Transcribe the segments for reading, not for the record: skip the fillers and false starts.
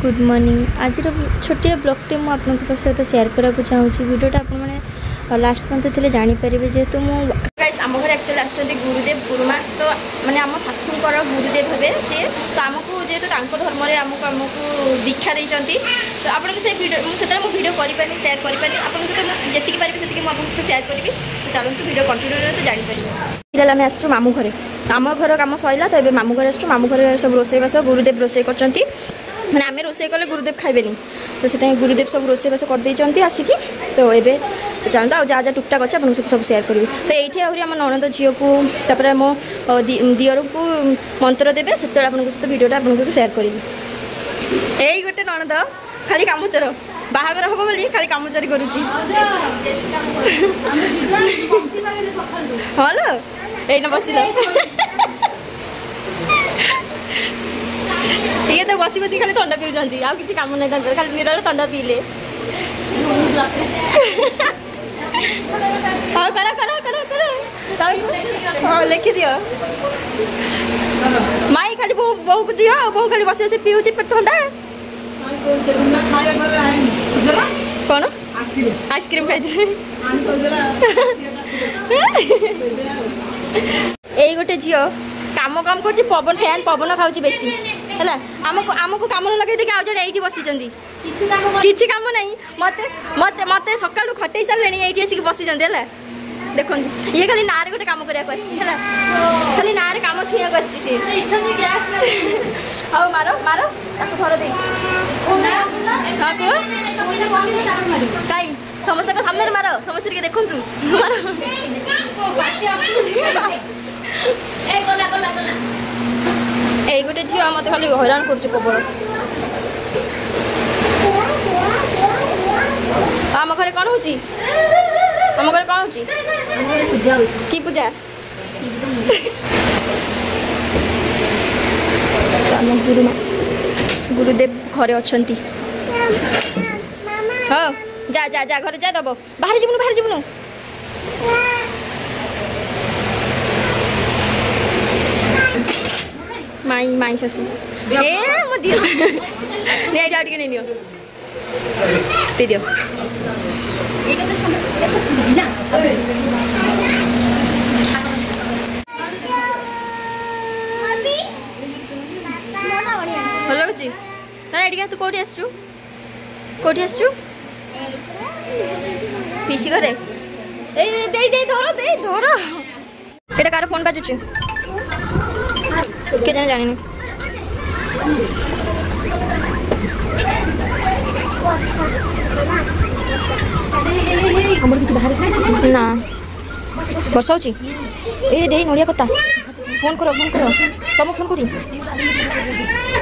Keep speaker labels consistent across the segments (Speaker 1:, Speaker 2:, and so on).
Speaker 1: Good morning. आज छोटिया ब्लॉगटे मुझे सहित शेयर करने चाहूँगी। वीडियोटा आप लास्ट मंथ थे जापर जेहेतु आम घर एक्चुअली आसुँच गुरुदेव गुरुमा तो मैंने आम शाशुर गुरुदेव हे सी तो आमको जेहेतु धर्म आमको दीक्षा देती तो आपको से वीडियो करें सेयार करें आपको सहित जी पारि से मुझे सेयार करी तो चलते वीडियो कंटिन्यू तो जापर फिलहाल आम आसु मामू घरे आम घर कम सरला तो ये मामू घर आसु मामू घर सब रोसईबास गुरुदेव रोसे कर मैंने आम रोसे कले गुरुदेव खाइबे तो से गुरुदेव सब रोसईबास करदे आसिकी तो ये तो चलता आ जहाँ जहाँ टुकटाक अच्छे आपको सब सेयार करी तो ये आम ननद झील को मो दियर को मंत्र देवे से सहित वीडियोटा आपको सेयार करी यही गोटे ननद खाली कामुचर बाहागर हम बोली खाली कामुचरी करुच्ची हाँ लो ये बसिल ये तो बसी बसी खाली थंडा पीउछंती आ किछि काम नै तंकर खाली निरल थंडा पीले हां करा करा करा करा हां लिखि दियो माई खाली बहु को दियो बहु खाली बसी बसी पीउछि पे थंडा कौन आइसक्रीम खाई यही गोटे झील काम काम कर पवन फैन पवन खाऊँ बेसी है आमको कम लगे देखिए आज ये बसी किसी कम ना मत मत मत सका खटे सारे ये आसिक बसी है देखो ये खाली ना गोटे कम करने खाली ना कम छुआ हाँ मार मार घर दे कहीं समस्त सामने मार समस्त देखु मार এই গোটে ঝিও মতো খালি হইরাণ করছে প্রবল আম ঘরে কোন হচ্ছে আম ঘরে কোন হচ্ছে পূজা হচ্ছে কি পূজা ଆମ ଗୁରୁମା ଗୁରୁଦେବ ଘରେ ଅଛନ୍ତି ହଁ ଯା ଯା ଯା ଘରେ ଯା ଦବ ବାହାରେ ଯିବୁନୁ माई माई शाशु ए मो दियो ले आइडिया टिके नियो दे दियो हेलो जी ना एडिका तू कोठी आसचु पीसी घरे ए दे दे धर एटा कार फोन बाजुची के जाने जानी ना वर्षा होची ए दे नड़िया कता फोन करो तुम फोन करी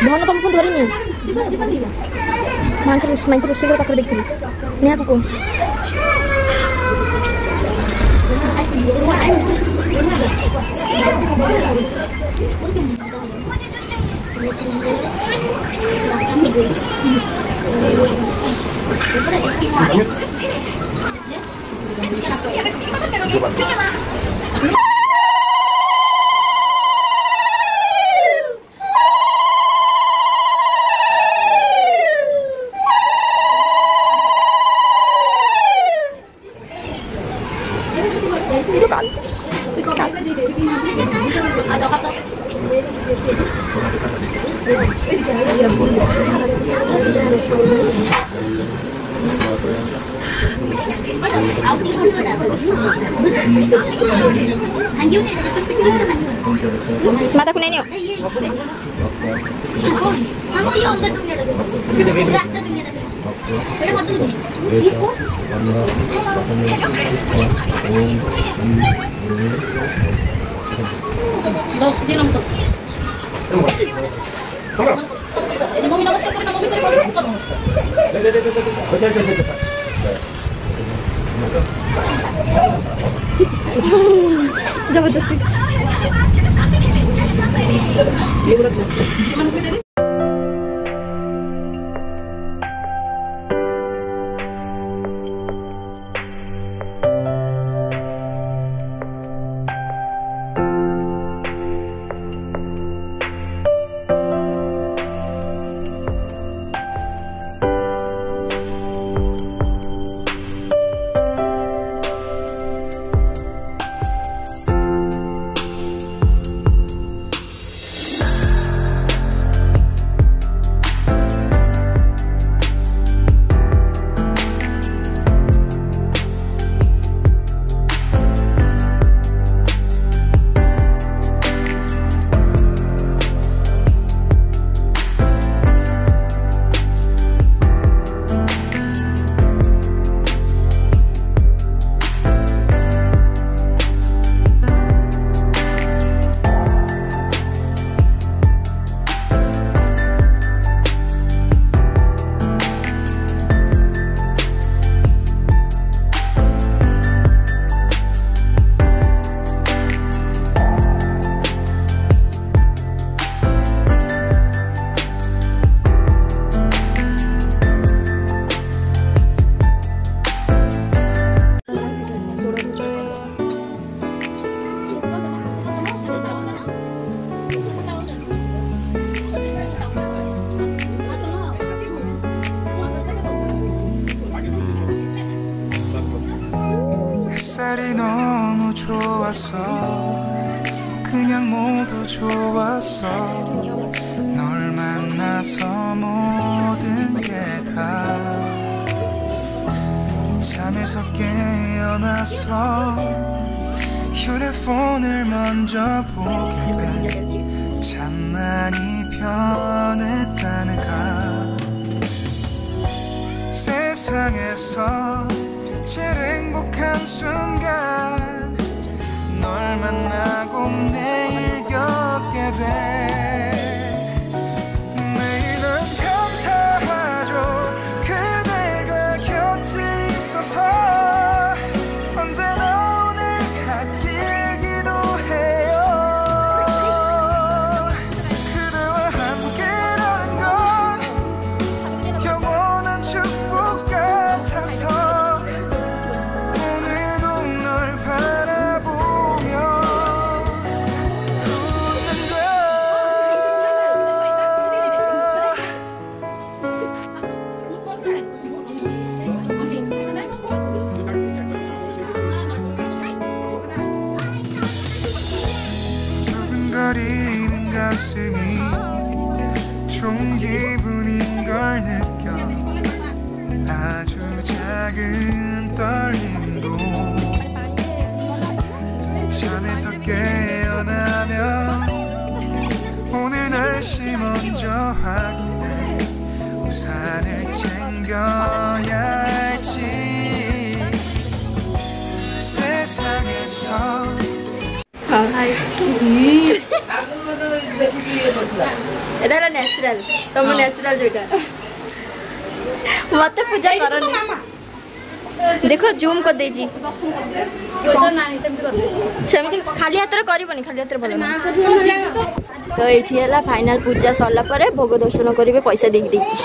Speaker 1: भन तुम फोन धरनी मां को रोसे पाखे देखी नेहा को माता को नहीं जबरदस्ती
Speaker 2: 좋았어 그냥 모두 좋았어 널 만나서 모든 게 다 잠에서 깨어나서 휴대폰을 먼저 보게 돼 참 많이 변했다는가 세상에서 제일 행복한 순간 널 만나고 매일 겪게 돼 매일은 감사하죠 그대가 곁에 있어서 언제나 오늘 같길 기도해요 그대와 함께라는 건 영원한 축복 같아서 오늘도 널 바라보며 웃는다 두근거리는 가슴이 좋은 기분인 걸 느껴 아주 작은 떨림도 잠에서 깨어나면 오늘 날씨 먼저 확인해 우산을 챙겨야 할지 세상에서
Speaker 1: এটা হলো ন্যাচারাল তোমার ন্যাচারাল যেটা মতে পূজা করনি দেখো জুম করে দেইছি সেমিতি খালি হাତରେ କରିବନି ଖାଲି ହାତରେ ଭଲ ନା তো ଏଇଠି ହେଲା ଫାଇନାଲ ପୂଜା ସରିଲା ପରେ ଭୋଗ ଦର୍ଶନ କରିବେ ପଇସା ଦେଇକି ଦେଇକି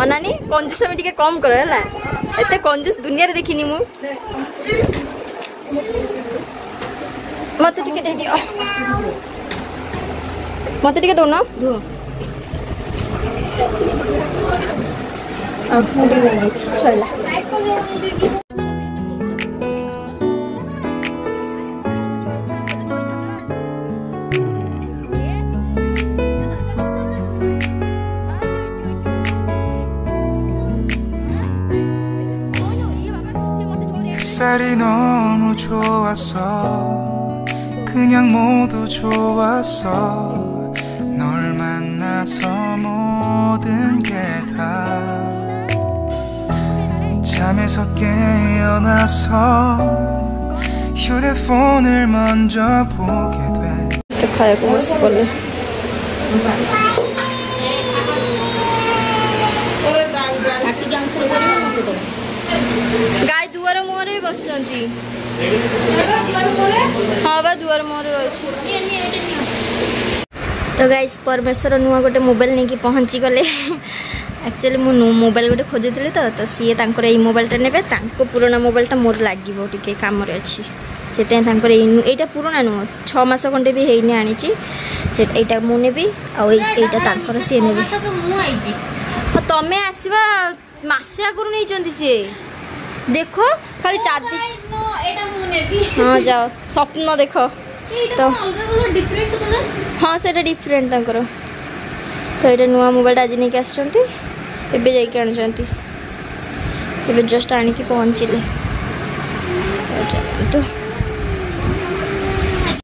Speaker 1: अनानी कंजूस में टिके कम कर है एते कंजूस दुनिया रे देखिनी मु मते टिके दे दियो मते टिके दो ना दो अब चला
Speaker 2: 햇살이 너무 좋았어 그냥 모두 좋았어 널 만나서 모든 게 다 잠에서 깨어나서 휴대폰을 먼저 보게 돼
Speaker 1: 진짜 가야고 싶었네 गाय दुआर मुहर भी बस हाँ बा दुआर मुहर रही तो गाइस परमेश्वर नुआ गोटे मोबाइल नहीं पहुँची गले एक्चुअली मु मोबाइल गोटे खोजुली तो सी ये मोबाइलटा ने पुराना मोबाइलटा मोर लगे टे कम अच्छी से यहाँ पुराना नुह 6 मास खंडे भी है आनी से मुझे आईटा सी ने तमें आसवा मसे आगुरी नहीं सी देखो खाली 4 दिन हाँ जाओ स्वप्न देख तो हाँ से डिफरेंट तो ये नुआ मोबाइल आज नहीं आसते जाके जस्ट आणिकी पहुँचले चलते